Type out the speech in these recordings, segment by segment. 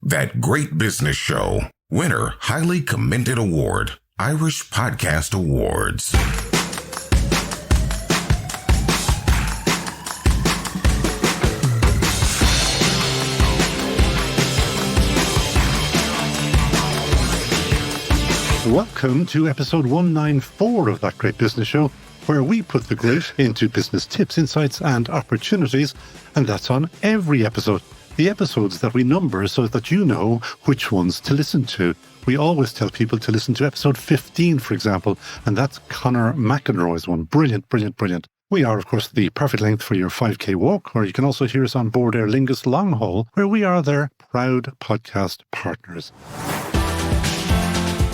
That Great Business Show. Winner, highly commended award. Irish Podcast Awards. Welcome to episode 194 of That Great Business Show, where we put the great into business tips, insights and opportunities, and that's on every episode. The episodes that we number so that you know which ones to listen to. We always tell people to listen to episode 15, for example, and that's Conor McEnroy's one. Brilliant, brilliant, brilliant. We are, of course, the perfect length for your 5K walk, or you can also hear us on board Aer Lingus Long Haul, where we are their proud podcast partners.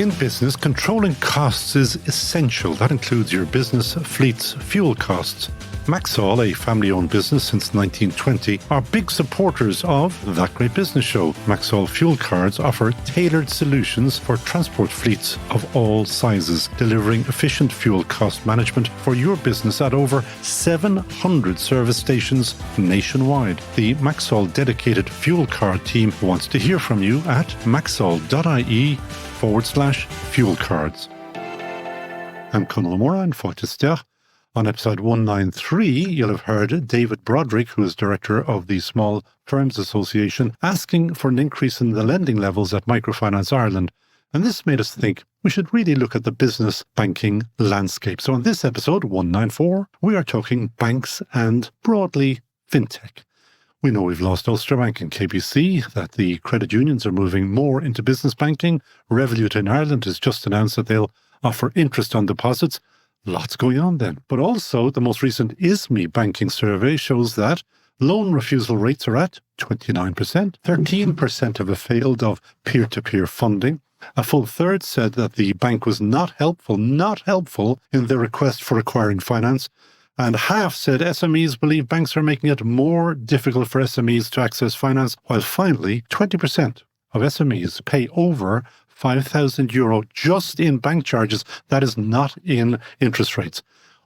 In business, controlling costs is essential. That includes your business fleet's fuel costs. Maxol, a family-owned business since 1920, are big supporters of That Great Business Show. Maxol fuel cards offer tailored solutions for transport fleets of all sizes, delivering efficient fuel cost management for your business at over 700 service stations nationwide. The Maxol dedicated fuel card team wants to hear from you at maxol.ie/fuel cards. I'm Conal O'Mora and Fáilte. On episode 193, you'll have heard David Broderick, who is director of the Small Firms Association, asking for an increase in the lending levels at Microfinance Ireland. And this made us think we should really look at the business banking landscape. So on this episode, 194, we are talking banks and, broadly, fintech. We know we've lost Ulster Bank and KBC, that the credit unions are moving more into business banking. Revolut in Ireland has just announced that they'll offer interest on deposits. Lots going on then. But also, the most recent ISME banking survey shows that loan refusal rates are at 29%. 13% have failed of peer-to-peer funding. A full third said that the bank was not helpful in their request for acquiring finance. And half said SMEs believe banks are making it more difficult for SMEs to access finance, while finally 20% of SMEs pay over €5,000 just in bank charges. That is not in interest rates.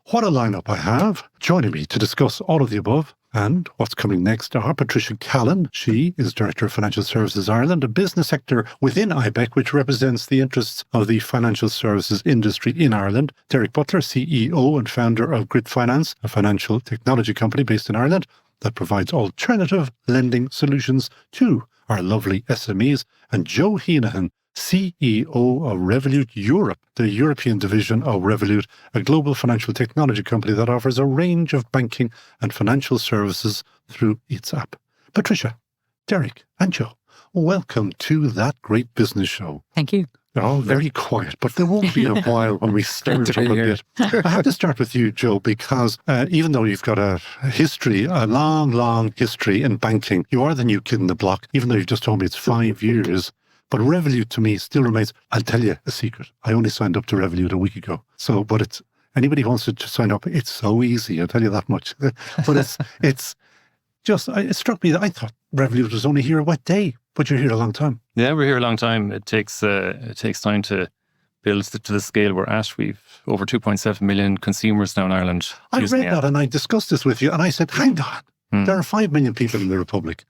What a lineup I have. Joining me to discuss all of the above and what's coming next are Patricia Callan. She is Director of Financial Services Ireland, a business sector within IBEC which represents the interests of the financial services industry in Ireland. Derek Butler, CEO and founder of Grit Finance, a financial technology company based in Ireland that provides alternative lending solutions to our lovely SMEs. And Joe Heneghan, CEO of Revolut Europe, the European division of Revolut, a global financial technology company that offers a range of banking and financial services through its app. Patricia, Derek and Joe, welcome to That Great Business Show. Thank you. They're all very quiet, but there won't be a while when we start up a bit. I have to start with you, Joe, because even though you've got a long history in banking, you are the new kid in the block, even though you've just told me it's 5 years. But Revolut to me still remains, I'll tell you a secret. I only signed up to Revolut a week ago. So, but it's, anybody who wants to sign up, it's so easy, I'll tell you that much. But it struck me that I thought Revolut was only here a wet day, but you're here a long time. Yeah, we're here a long time. It takes time to build to the scale we're at. We've over 2.7 million consumers now in Ireland. I read that and I discussed this with you and I said, hang on, there are 5 million people in the Republic.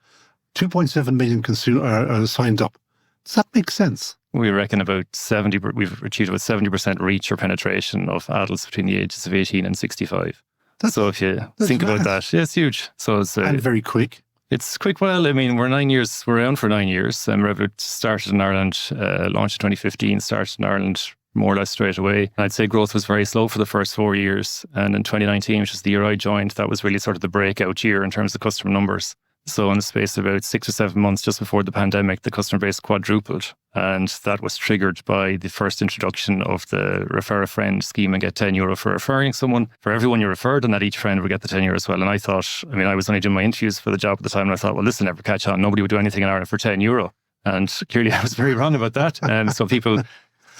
2.7 million are signed up. Does that make sense? We reckon we've achieved about 70% reach or penetration of adults between the ages of 18 and 65. So if you think about that, yeah, it's huge. So it's and very quick. It's quick. Well, I mean, we're around for 9 years. Revolut started in Ireland, launched in 2015, started in Ireland more or less straight away. I'd say growth was very slow for the first 4 years. And in 2019, which is the year I joined, that was really sort of the breakout year in terms of customer numbers. So in the space of about 6 or 7 months just before the pandemic, the customer base quadrupled. And that was triggered by the first introduction of the refer a friend scheme and get €10 for referring someone. For everyone you referred, and that each friend would get the €10 as well. And I thought, I was only doing my interviews for the job at the time. And I thought, well, this will never catch on. Nobody would do anything in Ireland for €10. And clearly I was very wrong about that. And so people,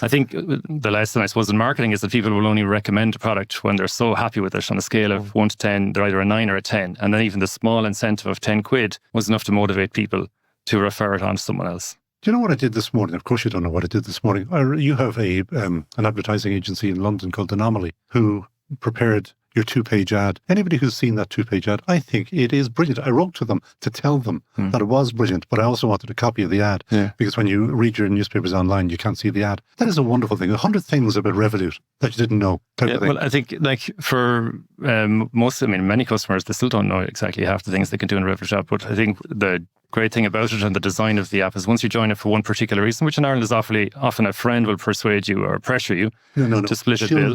I think the lesson, I suppose, in marketing is that people will only recommend a product when they're so happy with it. On a scale of 1 to 10, they're either a 9 or a 10. And then even the small incentive of 10 quid was enough to motivate people to refer it on to someone else. Do you know what I did this morning? Of course you don't know what I did this morning. You have an advertising agency in London called Anomaly who prepared your 2-page ad. Anybody who's seen that 2-page ad, I think it is brilliant. I wrote to them to tell them that it was brilliant, but I also wanted a copy of the ad because when you read your newspapers online, you can't see the ad. That is a wonderful thing. 100 things about Revolut that you didn't know. Well, I think like for many customers, they still don't know exactly half the things they can do in a Revolut app, but I think the great thing about it and the design of the app is once you join it for one particular reason, which in Ireland is often a friend will persuade you or pressure you to split a bill.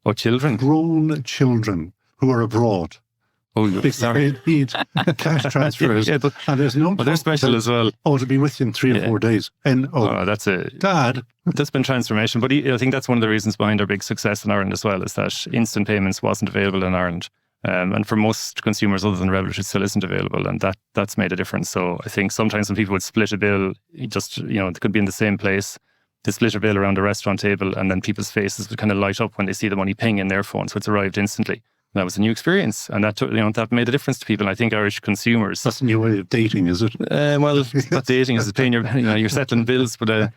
Oh, children? Grown children who are abroad. Oh, sorry. They need cash transfers. And there's no... Well, they're special as well. Oh, to be with you in 3 or 4 days. And Dad. That's been transformation. But I think that's one of the reasons behind our big success in Ireland as well, is that instant payments wasn't available in Ireland. And for most consumers other than Revolut, it still isn't available. And that's made a difference. So I think sometimes when people would split a bill, they could be in the same place. They split a bill around a restaurant table and then people's faces would kind of light up when they see the money ping in their phone. So it's arrived instantly. That was a new experience, and that made a difference to people. I think Irish consumers. That's a new way of dating, is it? Well, not dating, is paying you're settling bills, but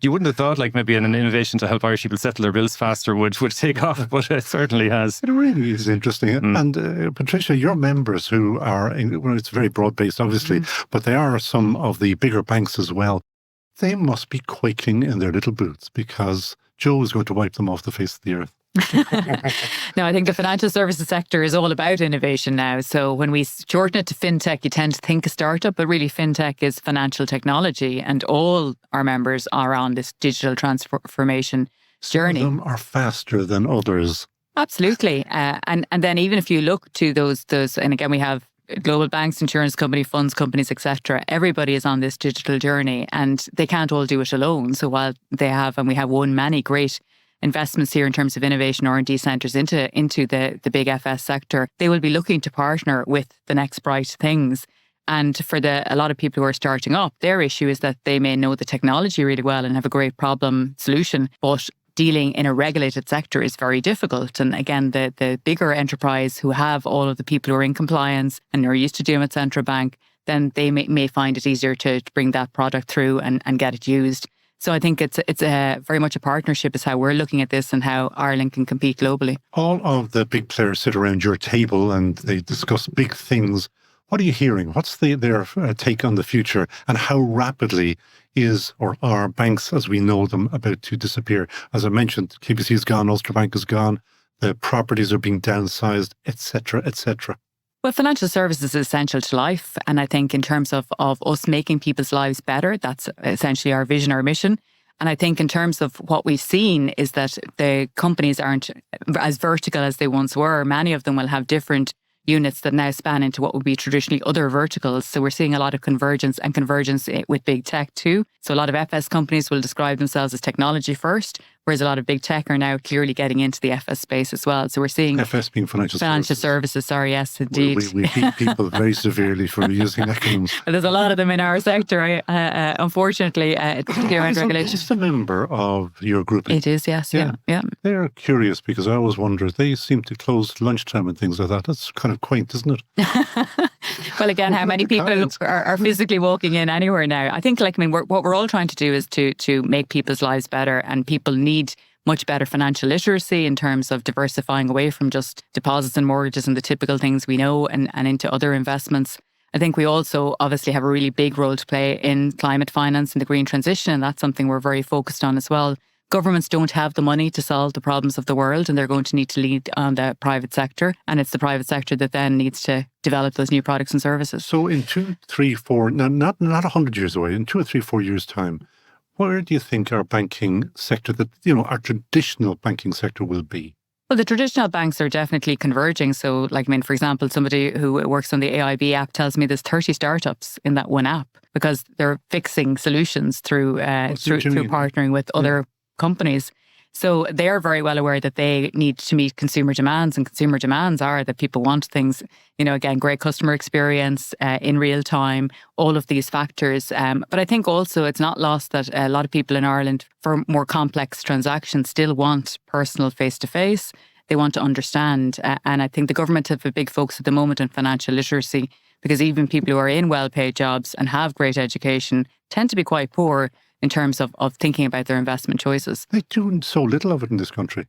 you wouldn't have thought like maybe an innovation to help Irish people settle their bills faster would take off, but it certainly has. It really is interesting. And Patricia, your members who are, it's very broad based, obviously, but they are some of the bigger banks as well. They must be quaking in their little boots because Joe is going to wipe them off the face of the earth. No, I think the financial services sector is all about innovation now. So when we shorten it to fintech, you tend to think a startup, but really fintech is financial technology, and all our members are on this digital transformation journey. Some of them are faster than others. Absolutely. And then even if you look to those, and again, we have global banks, insurance company, funds companies, etc. Everybody is on this digital journey and they can't all do it alone. So while we have won many great investments here in terms of innovation R&D centres into the big FS sector, they will be looking to partner with the next bright things. And for a lot of people who are starting up, their issue is that they may know the technology really well and have a great problem solution, but dealing in a regulated sector is very difficult. And again, the bigger enterprise who have all of the people who are in compliance and are used to dealing with central bank, then they may find it easier to bring that product through and get it used. So I think it's very much a partnership is how we're looking at this and how Ireland can compete globally. All of the big players sit around your table and they discuss big things. What are you hearing? What's their take on the future, and how rapidly are banks as we know them about to disappear? As I mentioned, KBC is gone, Ulster Bank is gone, the properties are being downsized, etc., etc. Well, financial services is essential to life. And I think in terms of us making people's lives better, that's essentially our vision, our mission. And I think in terms of what we've seen is that the companies aren't as vertical as they once were. Many of them will have different units that now span into what would be traditionally other verticals. So we're seeing a lot of convergence with big tech too. So a lot of FS companies will describe themselves as technology first, whereas a lot of big tech are now clearly getting into the FS space as well. So we're seeing... FS being financial services. Sorry, yes, indeed. We beat people very severely for using acronyms. There's a lot of them in our sector, unfortunately. It's just a member of your group. It is, yes. Yeah. They're curious because I always wonder, they seem to close lunchtime and things like that. That's kind of quaint, isn't it? Well, again, how many people are physically walking in anywhere now? I think, what we're all trying to do is to make people's lives better, and people need much better financial literacy in terms of diversifying away from just deposits and mortgages and the typical things we know and into other investments. I think we also obviously have a really big role to play in climate finance and the green transition, and that's something we're very focused on as well. Governments don't have the money to solve the problems of the world, and they're going to need to lead on the private sector. And it's the private sector that then needs to develop those new products and services. So in 2, 3, 4, not 100 years away, in 2 or 3, 4 years' time, where do you think our banking sector, our traditional banking sector will be? Well, the traditional banks are definitely converging. So, for example, somebody who works on the AIB app tells me there's 30 startups in that one app because they're fixing solutions through partnering with other companies. So they are very well aware that they need to meet consumer demands, and consumer demands are that people want things, again, great customer experience in real time, all of these factors. But I think also it's not lost that a lot of people in Ireland for more complex transactions still want personal face-to-face. They want to understand. And I think the government have a big focus at the moment on financial literacy, because even people who are in well-paid jobs and have great education tend to be quite poor in terms of thinking about their investment choices. They do so little of it in this country.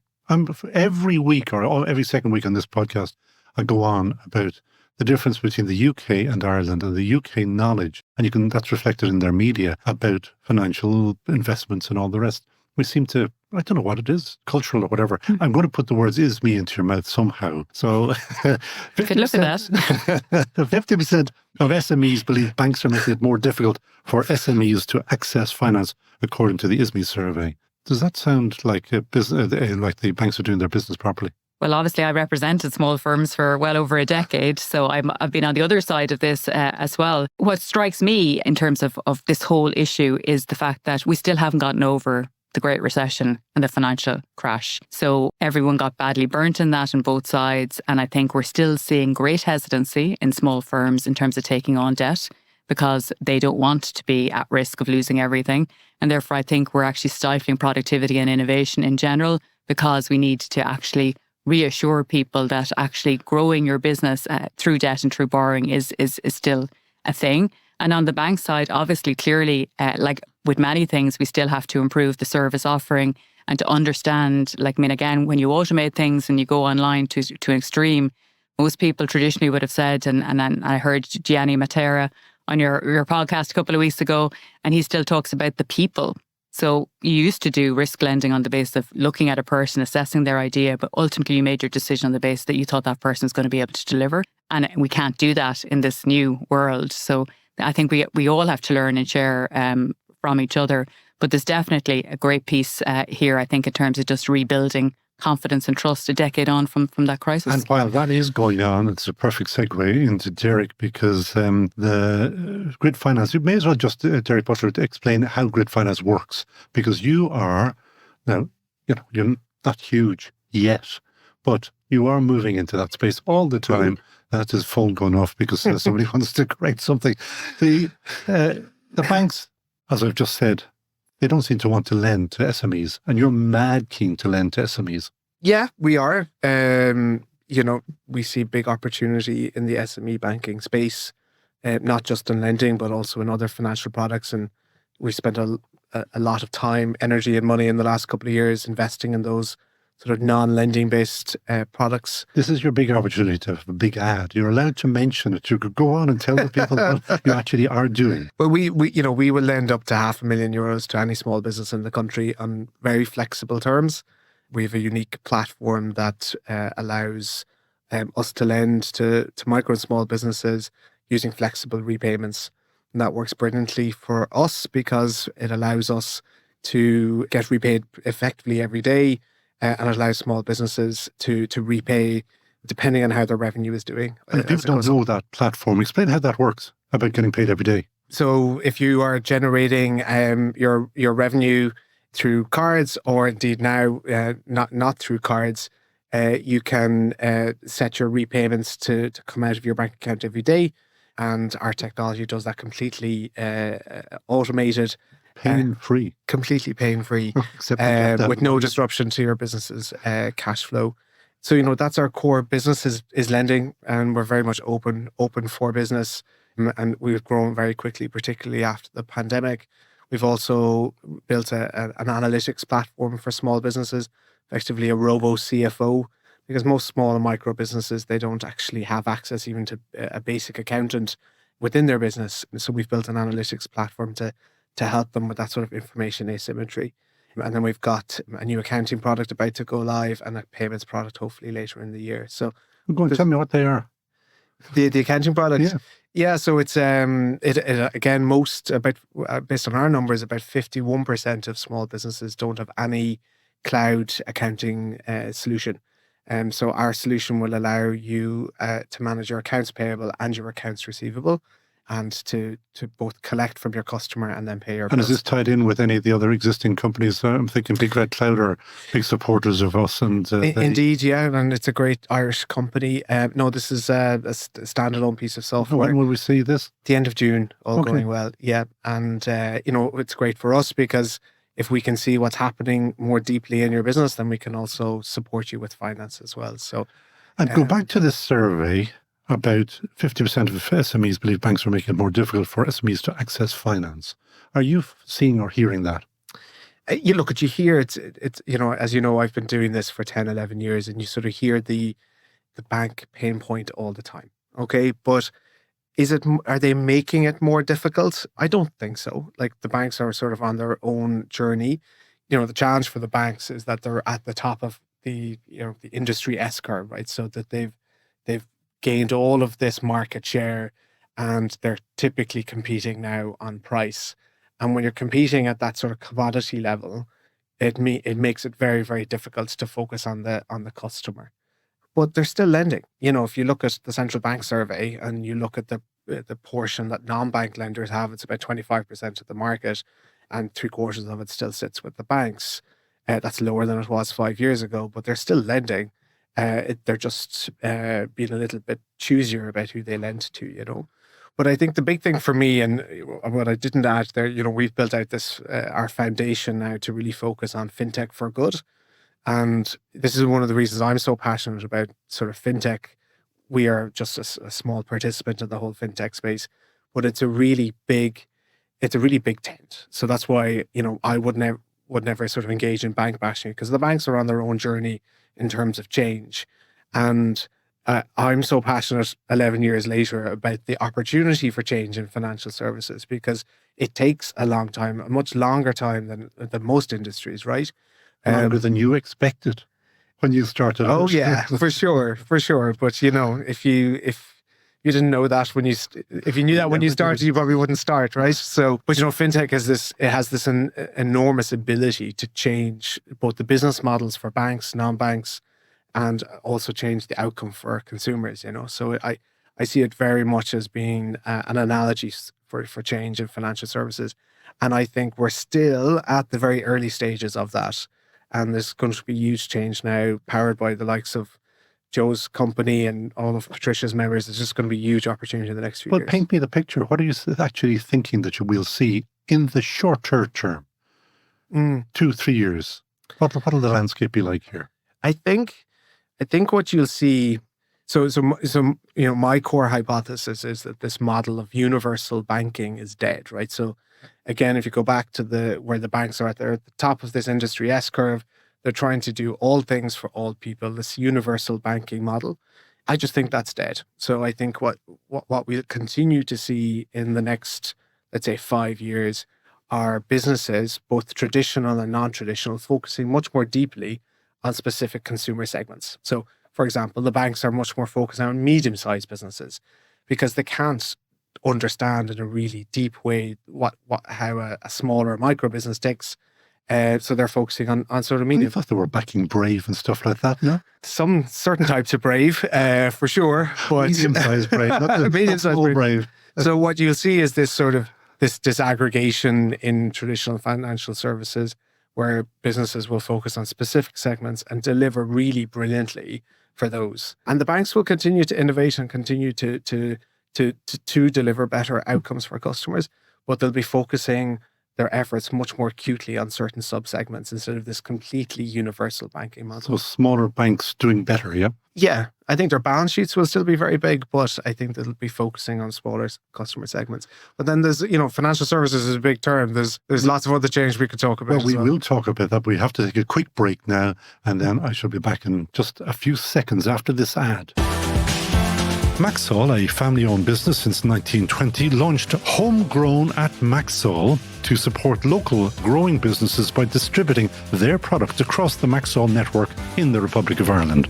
Every week or every second week on this podcast, I go on about the difference between the UK and Ireland and the UK knowledge, and that's reflected in their media about financial investments and all the rest. We seem to, I don't know what it is, cultural or whatever. I'm going to put the words "is me" into your mouth somehow. So, Good look at that. 50% of SMEs believe banks are making it more difficult for SMEs to access finance, according to the ISME survey. Does that sound like like the banks are doing their business properly? Well, obviously, I represented small firms for well over a decade, so I've been on the other side of this as well. What strikes me in terms of this whole issue is the fact that we still haven't gotten over the Great Recession and the financial crash. So everyone got badly burnt in that on both sides. And I think we're still seeing great hesitancy in small firms in terms of taking on debt because they don't want to be at risk of losing everything. And therefore, I think we're actually stifling productivity and innovation in general because we need to actually reassure people that actually growing your business through debt and through borrowing is still a thing. And on the bank side, obviously, clearly, like with many things, we still have to improve the service offering and to understand, again, when you automate things and you go online to an extreme, most people traditionally would have said, and I heard Gianni Matera on your podcast a couple of weeks ago, and he still talks about the people. So you used to do risk lending on the basis of looking at a person, assessing their idea, but ultimately you made your decision on the basis that you thought that person was going to be able to deliver. And we can't do that in this new world. So I think we all have to learn and share from each other. But there's definitely a great piece here, I think, in terms of just rebuilding confidence and trust a decade on from that crisis. And while that is going on, it's a perfect segue into Derek, because the grid finance, you may as well just, Derek Butler, to explain how grid finance works, because you are, now, you're not huge yet, but you are moving into that space all the time. That's his phone going off because somebody wants to correct something. The banks, as I've just said, they don't seem to want to lend to SMEs, and you're mad keen to lend to SMEs. Yeah, we are. We see big opportunity in the SME banking space, not just in lending, but also in other financial products. And we spent a lot of time, energy and money in the last couple of years investing in those sort of non-lending based products. This is your big opportunity to have a big ad. You're allowed to mention it. You could go on and tell the people what you actually are doing. Well, we will lend up to €500,000 to any small business in the country on very flexible terms. We have a unique platform that allows us to lend to micro and small businesses using flexible repayments. And that works brilliantly for us because it allows us to get repaid effectively every day. And it allows small businesses to repay depending on how their revenue is doing. And people don't know that platform. Explain how that works about getting paid every day. So if you are generating your revenue through cards, or indeed now not through cards, you can set your repayments to come out of your bank account every day. And our technology does that completely automated. Pain-free. Completely pain-free, with no disruption to your business's cash flow. So, that's our core business is lending, and we're very much open for business. And we've grown very quickly, particularly after the pandemic. We've also built an analytics platform for small businesses, effectively a robo-CFO, because most small and micro businesses, they don't actually have access even to a basic accountant within their business. So we've built an analytics platform to help them with that sort of information asymmetry. And then we've got a new accounting product about to go live and a payments product hopefully later in the year. So go and tell me what they are. The accounting product? Yeah. Yeah, so it's again, based on our numbers, about 51% of small businesses don't have any cloud accounting solution. So our solution will allow you to manage your accounts payable and your accounts receivable, and to both collect from your customer and then pay your bills. And is this tied in with any of the other existing companies? I'm thinking Big Red Cloud are big supporters of us. And Indeed, yeah, and it's a great Irish company. No, this is a standalone piece of software. When will we see this? The end of June, going well, yeah. And, it's great for us because if we can see what's happening more deeply in your business, then we can also support you with finance as well. So, and go back to this survey. About 50% of SMEs believe banks are making it more difficult for SMEs to access finance. Are you seeing or hearing that? you look at, you hear it's as you know, I've been doing this for 10, 11 years, and you sort of hear the bank pain point all the time. Okay. But are they making it more difficult? I don't think so. Like, the banks are sort of on their own journey. The challenge for the banks is that they're at the top of the industry S-curve, right? So that they've gained all of this market share, and they're typically competing now on price. And when you're competing at that sort of commodity level, it makes it very, very difficult to focus on the customer. But they're still lending. If you look at the central bank survey and you look at the portion that non-bank lenders have, it's about 25% of the market, and 3/4 of it still sits with the banks. That's lower than it was 5 years ago, but they're still lending. They're just being a little bit choosier about who they lend to, But I think the big thing for me, and what I didn't add there, we've built out this our foundation now to really focus on fintech for good. And this is one of the reasons I'm so passionate about sort of fintech. We are just a small participant in the whole fintech space, but it's a really big tent. So that's why, I would never sort of engage in bank bashing, because the banks are on their own journey in terms of change. And I'm so passionate 11 years later about the opportunity for change in financial services, because it takes a long time, a much longer time than most industries, right? Longer than you expected when you started. Oh yeah, for sure. But if you didn't know that if you knew that when you started, you probably wouldn't start, right? So, but fintech has this enormous ability to change both the business models for banks, non-banks, and also change the outcome for consumers. So I see it very much as being an analogy for change in financial services, and I think we're still at the very early stages of that. And there's going to be huge change now, powered by the likes of Joe's company and all of Patricia's members. There's just going to be a huge opportunity in the next few years. Well, paint me the picture. What are you actually thinking that you will see in the shorter term? 2-3 years. What will the landscape be like here? I think what you'll see. So my core hypothesis is that this model of universal banking is dead, right? So again, if you go back to where the banks are they're at the top of this industry S-curve. They're trying to do all things for all people, this universal banking model. I just think that's dead. So I think what we'll continue to see in the next, let's say, 5 years are businesses, both traditional and non-traditional, focusing much more deeply on specific consumer segments. So, for example, the banks are much more focused on medium-sized businesses, because they can't understand in a really deep way how a smaller micro business ticks. So they're focusing on sort of medium. I thought they were backing Brave and stuff like that, no? Some certain types of Brave, for sure. But medium-sized Brave, not medium-sized Brave. So what you'll see is this sort of this disaggregation in traditional financial services, where businesses will focus on specific segments and deliver really brilliantly for those. And the banks will continue to innovate and continue to deliver better outcomes for customers, but they'll be focusing their efforts much more acutely on certain sub-segments instead of this completely universal banking model. So smaller banks doing better, yeah? Yeah. I think their balance sheets will still be very big, but I think they'll be focusing on smaller customer segments. But then there's, financial services is a big term. There's lots of other change we could talk about. Well, we will talk about that. We have to take a quick break now, and then I shall be back in just a few seconds after this ad. Maxol, a family-owned business since 1920, launched Homegrown at Maxol to support local growing businesses by distributing their product across the Maxol network in the Republic of Ireland.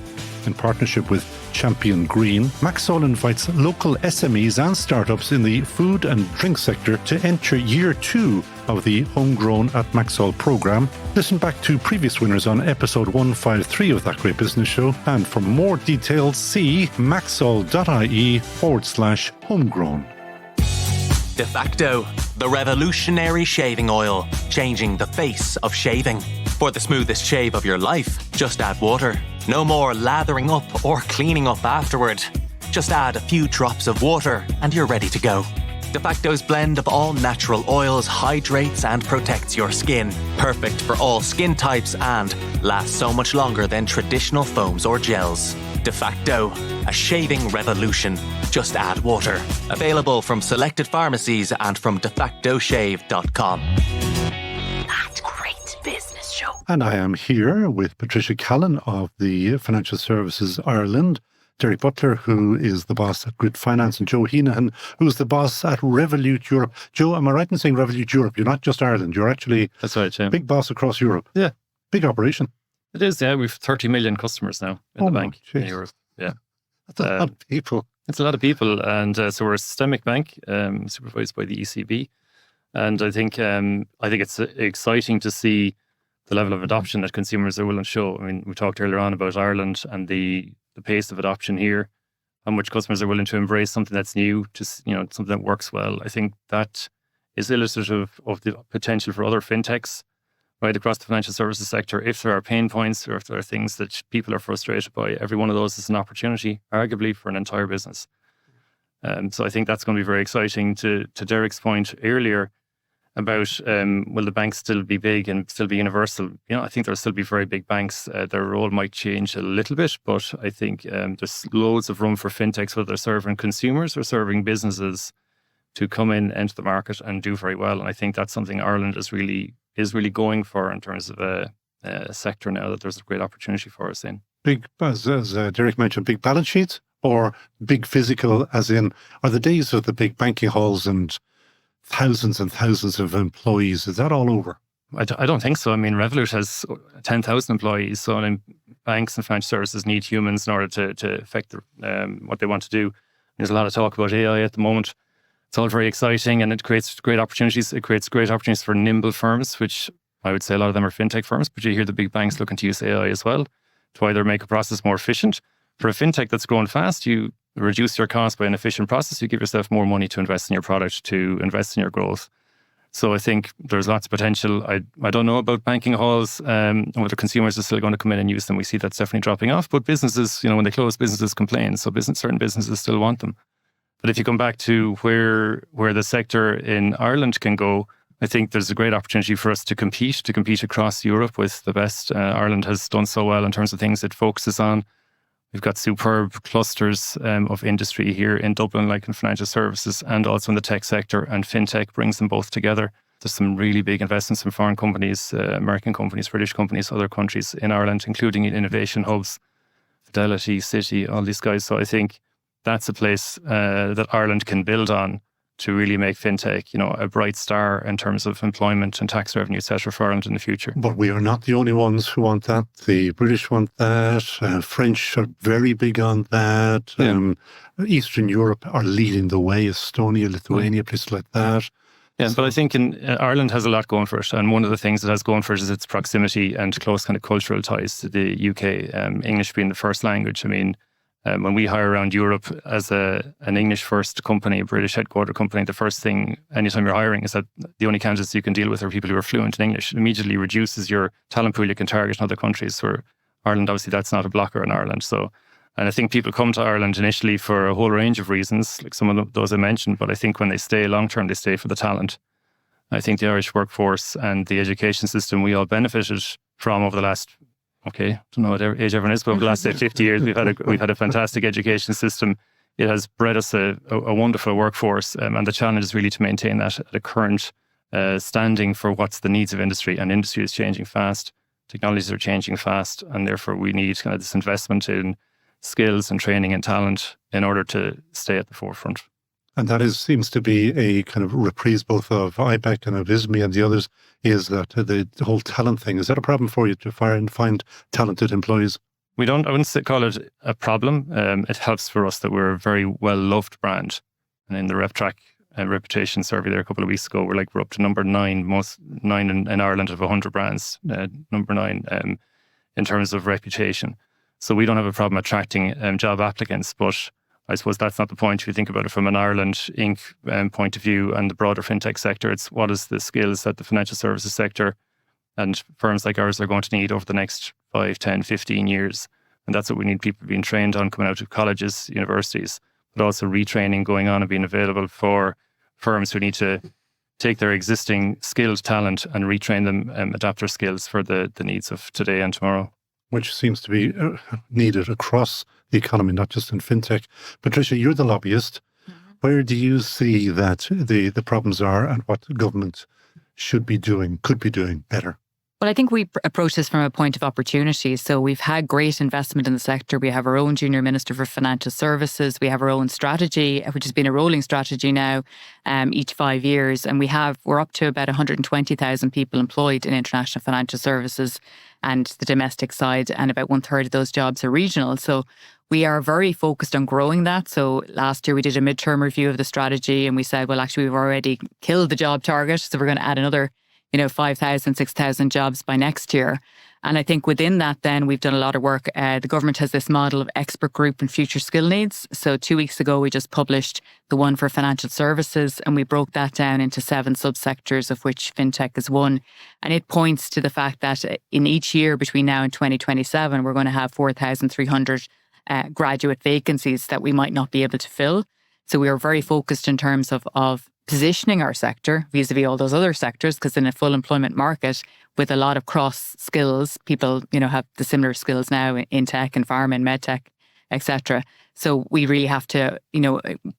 In partnership with Champion Green, Maxol invites local SMEs and startups in the food and drink sector to enter year 2 of the Homegrown at Maxol programme. Listen back to previous winners on episode 153 of That Great Business Show, and for more details, see maxol.ie/homegrown. De facto, the revolutionary shaving oil, changing the face of shaving. For the smoothest shave of your life, just add water. No more lathering up or cleaning up afterward. Just add a few drops of water and you're ready to go. De facto's blend of all natural oils hydrates and protects your skin. Perfect for all skin types and lasts so much longer than traditional foams or gels. De facto, a shaving revolution. Just add water. Available from selected pharmacies and from defactoshave.com. That's great business. And I am here with Patricia Callan of the Financial Services Ireland, Derek Butler, who is the boss at Grid Finance, and Joe Heneghan, who's the boss at Revolut Europe. Joe, am I right in saying Revolut Europe? You're not just Ireland. You're actually That's right, yeah. big boss across Europe. Yeah. Big operation. It is, yeah. We've 30 million customers now in the bank in Europe. Yeah. That's a lot of people. It's a lot of people. And so we're a systemic bank supervised by the ECB. And I think it's exciting to see the level of adoption that consumers are willing to show. I mean, we talked earlier on about Ireland and the pace of adoption here, how much customers are willing to embrace something that's new, just something that works well. I think that is illustrative of the potential for other fintechs right across the financial services sector. If there are pain points or if there are things that people are frustrated by, every one of those is an opportunity, arguably, for an entire business. So I think that's going to be very exciting. To Derek's point earlier about will the banks still be big and still be universal? I think there'll still be very big banks. Their role might change a little bit, but I think there's loads of room for fintechs, whether they're serving consumers or serving businesses, to come into the market and do very well. And I think that's something Ireland is really going for in terms of a sector now that there's a great opportunity for us in. Big, as Derek mentioned, big balance sheets, or big physical, as in, are the days of the big banking halls and thousands of employees, is that all over? I don't think so. I mean, Revolut has 10,000 employees, so banks and financial services need humans in order to affect what they want to do. There's a lot of talk about AI at the moment. It's all very exciting, and it creates great opportunities. It creates great opportunities for nimble firms, which I would say a lot of them are fintech firms, but you hear the big banks looking to use AI as well to either make a process more efficient. For a fintech that's growing fast, you reduce your cost by an efficient process, you give yourself more money to invest in your product, to invest in your growth. So I think there's lots of potential. I don't know about banking halls, whether consumers are still going to come in and use them. We see that's definitely dropping off. But businesses, when they close, businesses complain. So certain businesses still want them. But if you come back to where the sector in Ireland can go, I think there's a great opportunity for us to compete across Europe with the best. Ireland has done so well in terms of things it focuses on. We've got superb clusters of industry here in Dublin, like in financial services and also in the tech sector, and fintech brings them both together. There's some really big investments from foreign companies, American companies, British companies, other countries in Ireland, including innovation hubs, Fidelity, Citi, all these guys. So I think that's a place that Ireland can build on to really make fintech, a bright star in terms of employment and tax revenue, et cetera, for Ireland in the future. But we are not the only ones who want that. The British want that. French are very big on that. Yeah. Eastern Europe are leading the way. Estonia, Lithuania, places like that. Yeah, but I think Ireland has a lot going for it. And one of the things it has going for it is its proximity and close kind of cultural ties to the UK, English being the first language. I mean, when we hire around Europe as an English-first company, a British headquarter company, the first thing anytime you're hiring is that the only candidates you can deal with are people who are fluent in English. It immediately reduces your talent pool you can target in other countries. Where Ireland, obviously, that's not a blocker in Ireland. So, and I think people come to Ireland initially for a whole range of reasons, like some of those I mentioned, but I think when they stay long-term, they stay for the talent. I think the Irish workforce and the education system we all benefited from over the last, don't know what age everyone is, but over the last, say, 50 years, we've had a fantastic education system. It has bred us a wonderful workforce, and the challenge is really to maintain that at a current standing for what's the needs of industry. And industry is changing fast, technologies are changing fast, and therefore we need kind of this investment in skills and training and talent in order to stay at the forefront. And that seems to be a kind of reprise both of IBEC and of ISME and the others, is that the whole talent thing. Is that a problem for you to find talented employees? I wouldn't call it a problem. It helps for us that we're a very well-loved brand. And in the RepTrak reputation survey there a couple of weeks ago, we're up to number 9, most 9 in Ireland of 100 brands, number 9 in terms of reputation. So we don't have a problem attracting job applicants, but I suppose that's not the point. If you think about it from an Ireland Inc. Point of view and the broader fintech sector, it's what is the skills that the financial services sector and firms like ours are going to need over the next 5, 10, 15 years. And that's what we need people being trained on coming out of colleges, universities, but also retraining going on and being available for firms who need to take their existing skilled talent and retrain them, adapt their skills for the needs of today and tomorrow. Which seems to be needed across the economy, not just in fintech. Patricia, you're the lobbyist. Mm-hmm. Where do you see that the problems are and what government should be doing, could be doing better? Well, I think we approach this from a point of opportunity. So we've had great investment in the sector. We have our own Junior Minister for Financial Services. We have our own strategy, which has been a rolling strategy now, each 5 years. And we're up to about 120,000 people employed in international financial services and the domestic side. And about 1/3 of those jobs are regional. So we are very focused on growing that. So last year we did a midterm review of the strategy and we said, well, actually, we've already killed the job target. So we're going to add another 5,000, 6,000 jobs by next year. And I think within that, then we've done a lot of work. The government has this model of expert group and future skill needs. So 2 weeks ago, we just published the one for financial services, and we broke that down into 7 subsectors, of which fintech is one. And it points to the fact that in each year between now and 2027, we're going to have 4,300 graduate vacancies that we might not be able to fill. So we are very focused in terms of positioning our sector vis-a-vis all those other sectors, because in a full employment market with a lot of cross skills, people, have the similar skills now in tech and pharma and medtech, etc. So we really have to,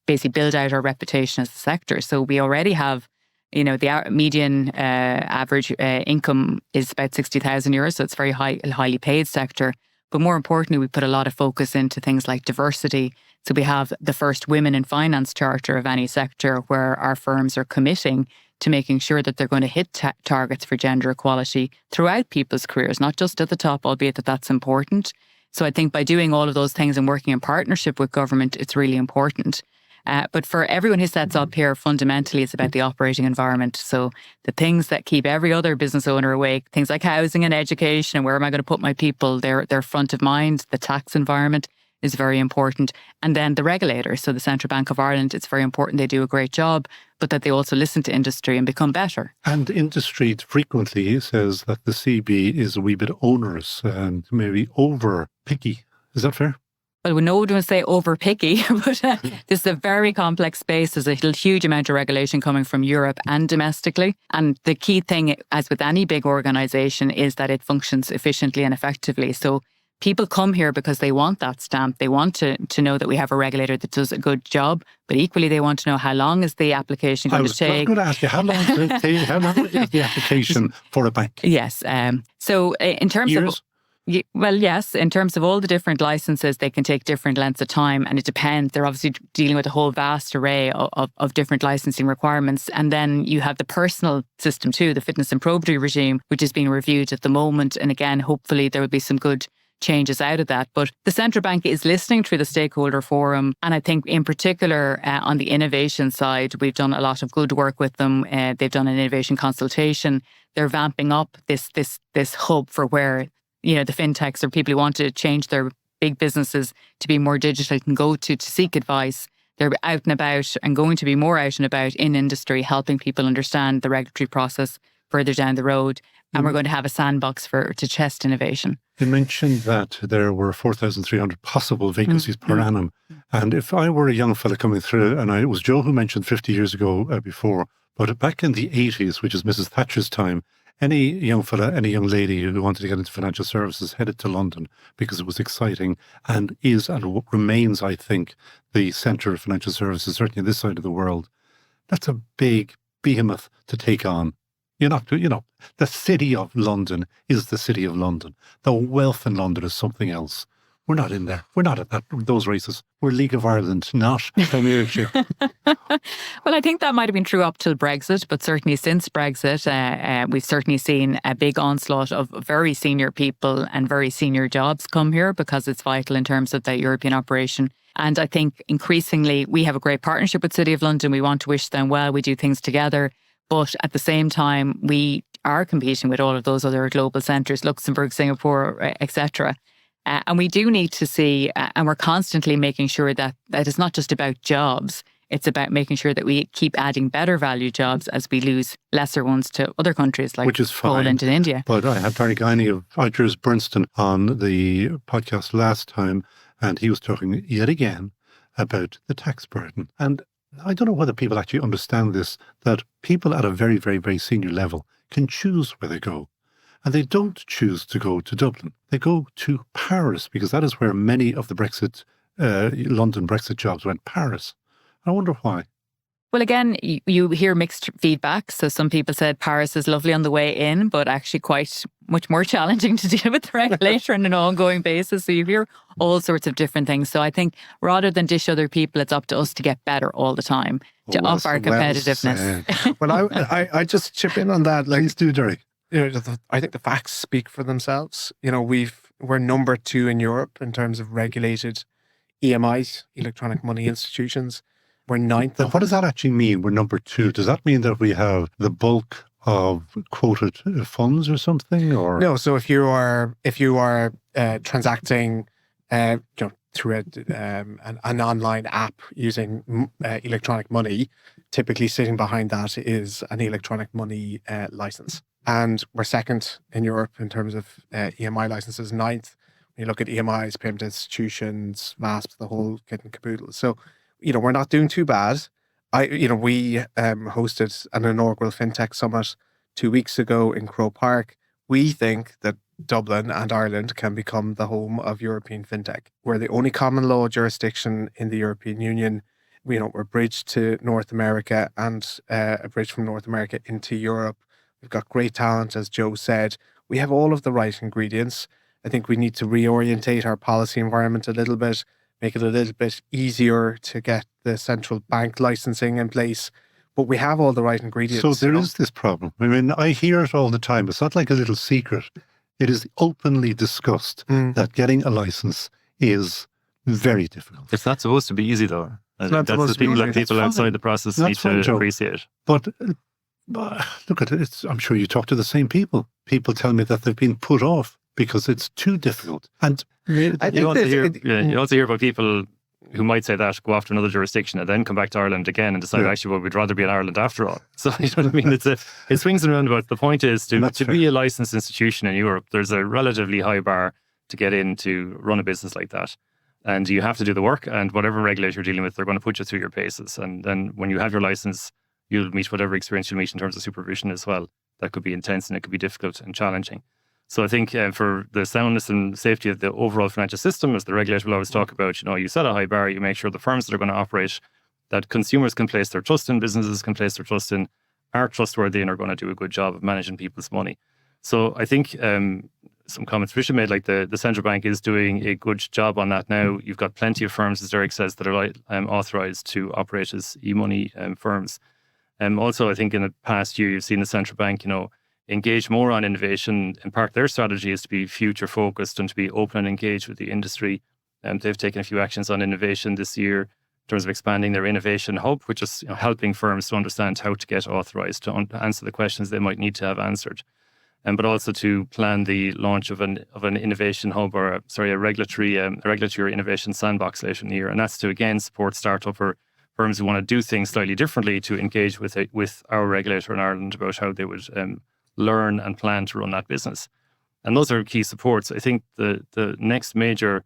basically build out our reputation as a sector. So we already have, the median average income is about 60,000 euros. So it's very highly paid sector. But more importantly, we put a lot of focus into things like diversity. So we have the first Women in Finance Charter of any sector, where our firms are committing to making sure that they're going to hit targets for gender equality throughout people's careers, not just at the top, albeit that's important. So I think by doing all of those things and working in partnership with government, it's really important. But for everyone who sets up here, fundamentally, it's about the operating environment. So the things that keep every other business owner awake, things like housing and education, and where am I going to put my people, they're front of mind. The tax environment is very important. And then the regulators, so the Central Bank of Ireland, it's very important they do a great job, but that they also listen to industry and become better. And industry frequently says that the CB is a wee bit onerous and maybe over picky. Is that fair? Well, we know we don't say over picky, but this is a very complex space. There's a huge amount of regulation coming from Europe and domestically. And the key thing, as with any big organisation, is that it functions efficiently and effectively. So people come here because they want that stamp. They want to know that we have a regulator that does a good job, but equally they want to know how long is the application going to take. I was going to ask you, how long is the application for a bank? Yes. So in terms Years? Well, yes, in terms of all the different licenses, they can take different lengths of time, and it depends. They're obviously dealing with a whole vast array of different licensing requirements. And then you have the personal system too, the fitness and probity regime, which is being reviewed at the moment. And again, hopefully there will be some good changes out of that. But the central bank is listening through the stakeholder forum. And I think in particular on the innovation side, we've done a lot of good work with them. They've done an innovation consultation. They're vamping up this hub for where the fintechs or people who want to change their big businesses to be more digital can go to seek advice. They're out and about and going to be more out and about in industry, helping people understand the regulatory process further down the road. And we're going to have a sandbox to test innovation. You mentioned that there were 4,300 possible vacancies per annum. And if I were a young fella coming through, and it was Joe who mentioned 50 years ago before, but back in the 80s, which is Mrs. Thatcher's time, any young fella, any young lady who wanted to get into financial services headed to London because it was exciting and is and remains, I think, the centre of financial services, certainly on this side of the world. That's a big behemoth to take on. The city of London is the city of London. The wealth in London is something else. We're not in there. We're not at those races. We're League of Ireland, not Premiership. Well, I think that might have been true up till Brexit, but certainly since Brexit, we've certainly seen a big onslaught of very senior people and very senior jobs come here because it's vital in terms of the European operation. And I think increasingly we have a great partnership with City of London. We want to wish them well. We do things together. But at the same time, we are competing with all of those other global centres, Luxembourg, Singapore, etc. And we do need to see, and we're constantly making sure that it's not just about jobs. It's about making sure that we keep adding better value jobs as we lose lesser ones to other countries like Poland and India. But I had Barry Guiney of Icers Bernstein on the podcast last time, and he was talking yet again about the tax burden. And I don't know whether people actually understand this, that people at a very, very, very senior level can choose where they go. And they don't choose to go to Dublin. They go to Paris because that is where many of the London Brexit jobs went, Paris. I wonder why. Well, again, you hear mixed feedback. So some people said Paris is lovely on the way in, but actually quite much more challenging to deal with the regulator on an ongoing basis. So you hear all sorts of different things. So I think rather than dish other people, it's up to us to get better all the time, to up our competitiveness. Well, I just chip in on that. Please do, Derek. I think the facts speak for themselves. We're number 2 in Europe in terms of regulated EMIs, electronic money institutions. We're 9th. What does that actually mean? We're number 2. Does that mean that we have the bulk of quoted funds or something? Or no? So if you are transacting, through an online app using electronic money, typically sitting behind that is an electronic money license, and we're 2nd in Europe in terms of EMI licenses. 9th. When you look at EMIs, payment institutions, VASP, the whole kit and caboodle. So, we're not doing too bad. We hosted an inaugural fintech summit 2 weeks ago in Crow Park. We think that Dublin and Ireland can become the home of European fintech. We're the only common law jurisdiction in the European Union. We're bridged to North America and a bridge from North America into Europe. We've got great talent, as Joe said. We have all of the right ingredients. I think we need to reorientate our policy environment a little bit, make it a little bit easier to get the central bank licensing in place. But we have all the right ingredients. So there is this problem. I mean, I hear it all the time. It's not like a little secret. It is openly discussed that getting a license is very difficult. It's not supposed to be easy, though. That's the thing that people outside the process need to appreciate. But look at it. I'm sure you talk to the same people. People tell me that they've been put off because it's too difficult. And you also hear about people who might say that, go off to another jurisdiction and then come back to Ireland again and decide, actually, well, we'd rather be in Ireland after all. So, you know what I mean? It swings and roundabouts. The point is to be a licensed institution in Europe, there's a relatively high bar to get in to run a business like that. And you have to do the work, and whatever regulator you're dealing with, they're going to put you through your paces. And then when you have your license, you'll meet whatever experience you'll meet in terms of supervision as well. That could be intense and it could be difficult and challenging. So I think for the soundness and safety of the overall financial system, as the regulator will always talk about, you set a high bar, you make sure the firms that are going to operate, that consumers can place their trust in, businesses can place their trust in, are trustworthy and are going to do a good job of managing people's money. So I think some comments Patricia made, like the central bank is doing a good job on that now. You've got plenty of firms, as Derek says, that are authorised to operate as e-money firms. Also, I think in the past year, you've seen the central bank, engage more on innovation. In part, their strategy is to be future focused and to be open and engaged with the industry. They've taken a few actions on innovation this year in terms of expanding their innovation hub, which is helping firms to understand how to get authorised to answer the questions they might need to have answered. But also to plan the launch of an innovation hub or a regulatory innovation sandbox later in the year. And that's to, again, support startup or firms who want to do things slightly differently to engage with our regulator in Ireland about how they would learn and plan to run that business. And those are key supports. I think the next major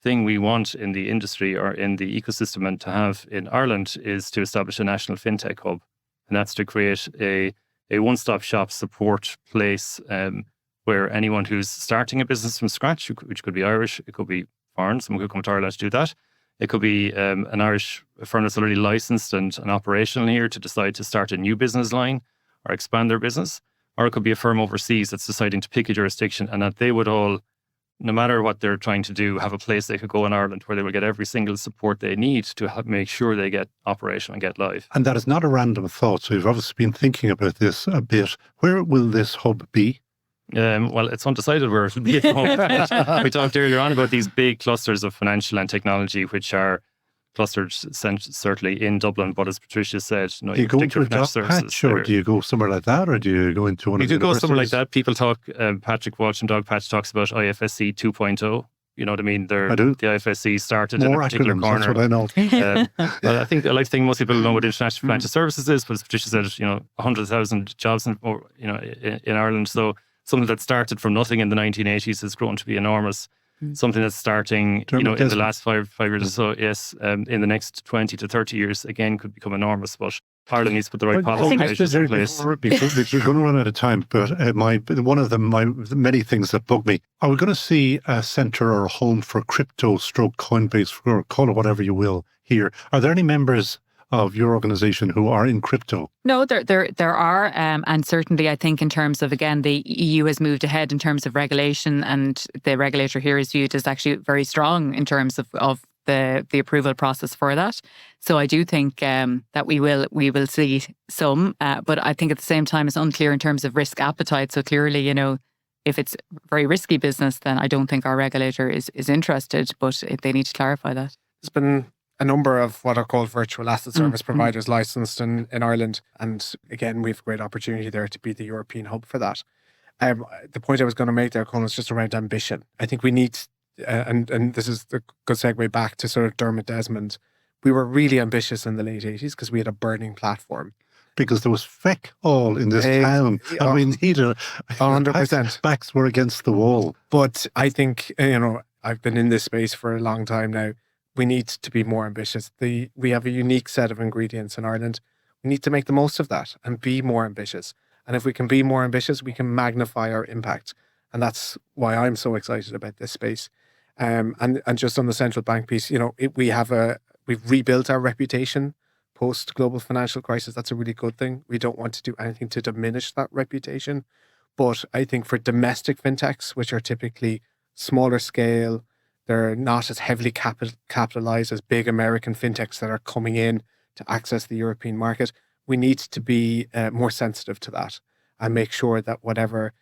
thing we want in the industry or in the ecosystem and to have in Ireland is to establish a national fintech hub. And that's to create a one-stop shop support place where anyone who's starting a business from scratch, which could be Irish, it could be foreign, someone could come to Ireland to do that. It could be an Irish firm that's already licensed and operational here to decide to start a new business line or expand their business. Or it could be a firm overseas that's deciding to pick a jurisdiction and that they would all, no matter what they're trying to do, have a place they could go in Ireland where they will get every single support they need to make sure they get operational and get live. And that is not a random thought. So you've obviously been thinking about this a bit. Where will this hub be? Well, it's undecided where it will be at the moment. We talked earlier on about these big clusters of financial and technology, which are clustered certainly in Dublin. But as Patricia said, do you go to a patch, or do you go somewhere like that, or do you go into one of the universities? You do go somewhere like that. People talk, Patrick Walsh and Doug Patch talks about IFSC 2.0. You know what I mean? I do. The IFSC started in a particular corner. That's what I know. Well, I think the thing most people know what international financial services is, but as Patricia said, 100,000 jobs in Ireland. So something that started from nothing in the 1980s has grown to be enormous. Something that's starting, in the last five years or so, yes, in the next 20 to 30 years, again, could become enormous. But Ireland needs to put the right policy in place. Because we're going to run out of time, but one of my many things that bug me, are we going to see a centre or a home for crypto / Coinbase, or call it whatever you will, here? Are there any members of your organization who are in crypto? No, there are. And certainly I think in terms of, again, the EU has moved ahead in terms of regulation, and the regulator here is viewed as actually very strong in terms of the approval process for that. So I do think that we will see some, but I think at the same time it's unclear in terms of risk appetite. So clearly, if it's very risky business, then I don't think our regulator is interested, but they need to clarify that. There's been a number of what are called virtual asset service providers licensed in Ireland. And again, we have a great opportunity there to be the European hub for that. The point I was going to make there, Colin, is just around ambition. I think we need, and this is a good segue back to sort of Dermot Desmond. We were really ambitious in the late 80s because we had a burning platform. Because there was feck all in this town, and we needed 100%. Backs were against the wall. But I think, I've been in this space for a long time now. We need to be more ambitious. We have a unique set of ingredients in Ireland. We need to make the most of that and be more ambitious. And if we can be more ambitious, we can magnify our impact. And that's why I'm so excited about this space. And just on the central bank piece, we've rebuilt our reputation post global financial crisis. That's a really good thing. We don't want to do anything to diminish that reputation. But I think for domestic fintechs, which are typically smaller scale, they're not as heavily capitalized as big American fintechs that are coming in to access the European market. We need to be more sensitive to that and make sure that whatever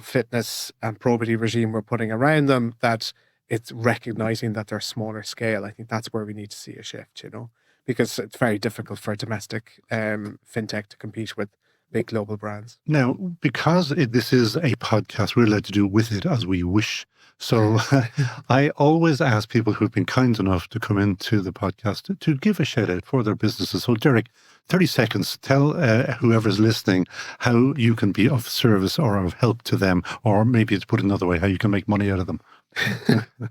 fitness and probity regime we're putting around them, that it's recognizing that they're smaller scale. I think that's where we need to see a shift, because it's very difficult for a domestic fintech to compete with big global brands. Now, because this is a podcast, we're allowed to do with it as we wish. So I always ask people who've been kind enough to come into the podcast to give a shout out for their businesses. So Derek, 30 seconds, tell whoever's listening how you can be of service or of help to them, or maybe to put it another way, how you can make money out of them.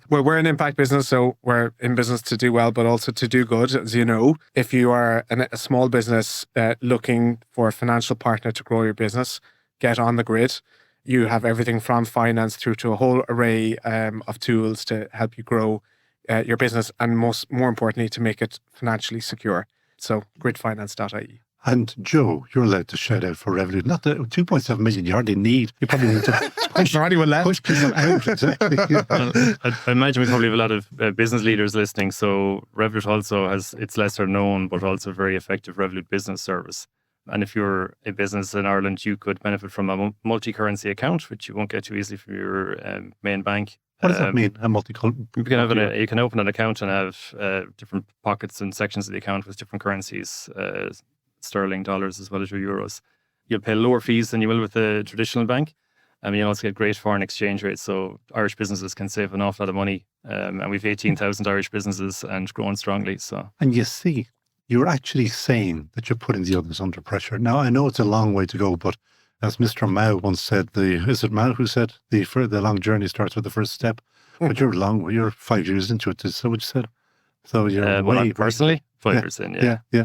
Well, we're an impact business, so we're in business to do well, but also to do good, as you know. If you are a small business looking for a financial partner to grow your business, get on the grid. You have everything from finance through to a whole array of tools to help you grow your business, and more importantly, to make it financially secure. So gridfinance.ie. And Joe, you're allowed to shout out for Revolut. Not the 2.7 million you hardly need. You probably need to push people out. Exactly. Well, I imagine we probably have a lot of business leaders listening. So Revolut also has, it's lesser known, but also a very effective Revolut business service. And if you're a business in Ireland, you could benefit from a multi-currency account, which you won't get too easily from your main bank. What does that mean? A You can open an account and have different pockets and sections of the account with different currencies, sterling, dollars, as well as your euros. You'll pay lower fees than you will with a traditional bank. And you also get great foreign exchange rates. So Irish businesses can save an awful lot of money. And we've 18,000 Irish businesses and growing strongly. And you see, you're actually saying that you're putting the others under pressure. Now, I know it's a long way to go, but as Mr. Mao once said, is it Mao who said the long journey starts with the first step? But you're 5 years into it. Is that what you said? So you're personally, 5 years in, yeah.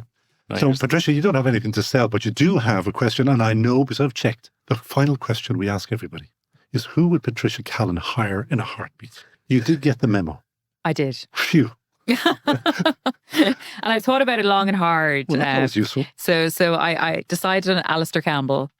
So, Patricia, you don't have anything to sell, but you do have a question, and I know because I've checked. The final question we ask everybody is, who would Patricia Callan hire in a heartbeat? You did get the memo. I did. Phew. And I thought about it long and hard. Well, that was useful. So I decided on Alastair Campbell.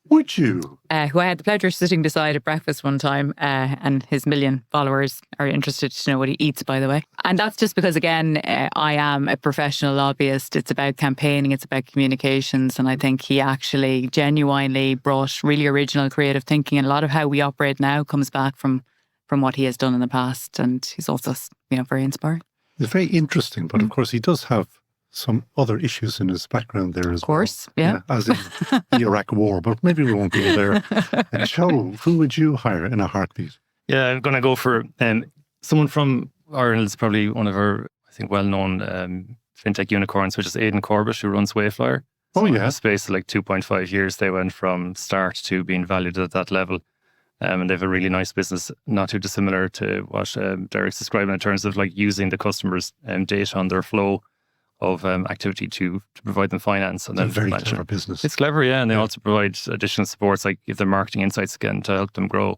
Would you? Who I had the pleasure of sitting beside at breakfast one time, and his 1 million followers are interested to know what he eats, by the way. And that's just because, again, I am a professional lobbyist. It's about campaigning, it's about communications, and I think he actually genuinely brought really original creative thinking, and a lot of how we operate now comes back from what he has done in the past, and he's also, very inspiring. It's very interesting, but of course he does have some other issues in his background there as well. Of course, yeah. As in the Iraq War, but maybe we won't go there. Joe, who would you hire in a heartbeat? Yeah, I'm going to go for someone from Ireland. Is probably one of our, I think, well-known fintech unicorns, which is Aidan Corbett, who runs Wayflyer. So in the space of 2.5 years, they went from start to being valued at that level. And they have a really nice business, not too dissimilar to what Derek's describing in terms of using the customers' data on their flow of activity to provide them finance. And it's a very clever business. It's clever, yeah. And they also provide additional supports, like give them marketing insights again to help them grow.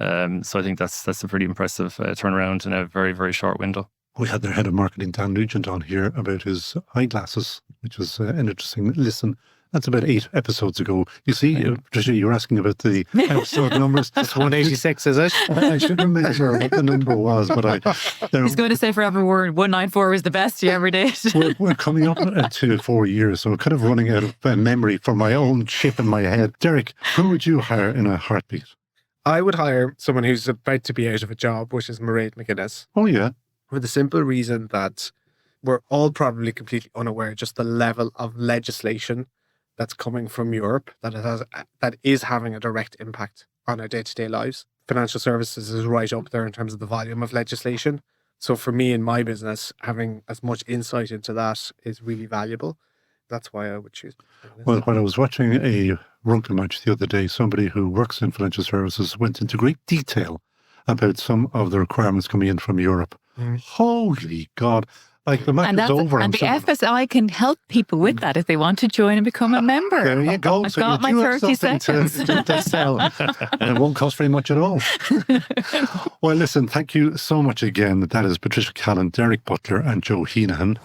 So I think that's a pretty impressive turnaround in a very, very short window. We had their head of marketing, Dan Nugent, on here about his eyeglasses, which was an interesting listen. That's about 8 episodes ago. You see, Patricia, you were asking about the episode numbers. It's 186, is it? I should remember what the number was, but He's going to say forever 194 was the best you ever did. we're coming up to 4 years, so I'm kind of running out of memory for my own chip in my head. Derek, who would you hire in a heartbeat? I would hire someone who's about to be out of a job, which is Mairead McGuinness. Oh, yeah. For the simple reason that we're all probably completely unaware just the level of legislation that's coming from Europe that is having a direct impact on our day-to-day lives. Financial services is right up there in terms of the volume of legislation. So for me in my business, having as much insight into that is really valuable. That's why I would choose. Well, when I was watching a rugby match the other day, somebody who works in financial services went into great detail about some of the requirements coming in from Europe. Holy God. Like the match is over. And the FSI can help people with that if they want to join and become a member. There you go. I've got my 30 seconds. To sell. And it won't cost very much at all. Well, listen, thank you so much again. That is Patricia Callan, Derek Butler and Joe Heneghan.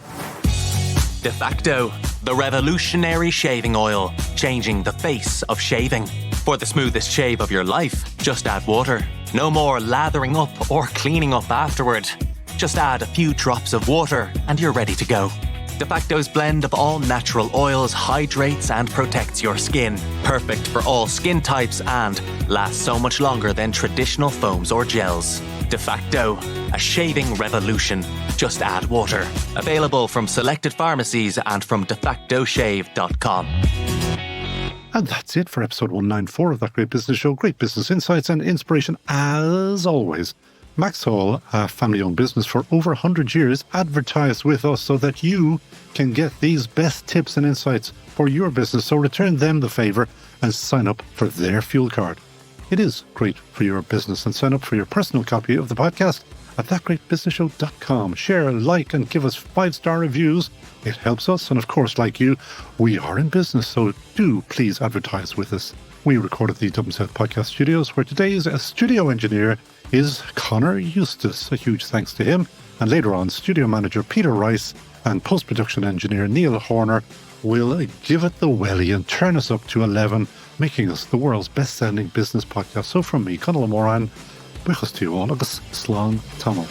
De facto, the revolutionary shaving oil, changing the face of shaving. For the smoothest shave of your life, just add water. No more lathering up or cleaning up afterward. Just add a few drops of water and you're ready to go. De facto's blend of all natural oils hydrates and protects your skin. Perfect for all skin types and lasts so much longer than traditional foams or gels. De facto, a shaving revolution. Just add water. Available from selected pharmacies and from defactoshave.com. And that's it for episode 194 of That Great Business Show. Great business insights and inspiration as always. Max Hall, a family-owned business for over 100 years, advertised with us so that you can get these best tips and insights for your business. So return them the favour and sign up for their fuel card. It is great for your business, and sign up for your personal copy of the podcast at thatgreatbusinessshow.com. Share, like and give us 5-star reviews. It helps us, and of course, like you, we are in business, so do please advertise with us. We recorded the Dublin South Podcast Studios, where today's studio engineer is Connor Eustace. A huge thanks to him. And later on, studio manager Peter Rice and post-production engineer Neil Horner will give it the welly and turn us up to 11, making us the world's best-sounding business podcast. So from me, Conal Moran, buchas to you all, agus slán tamil.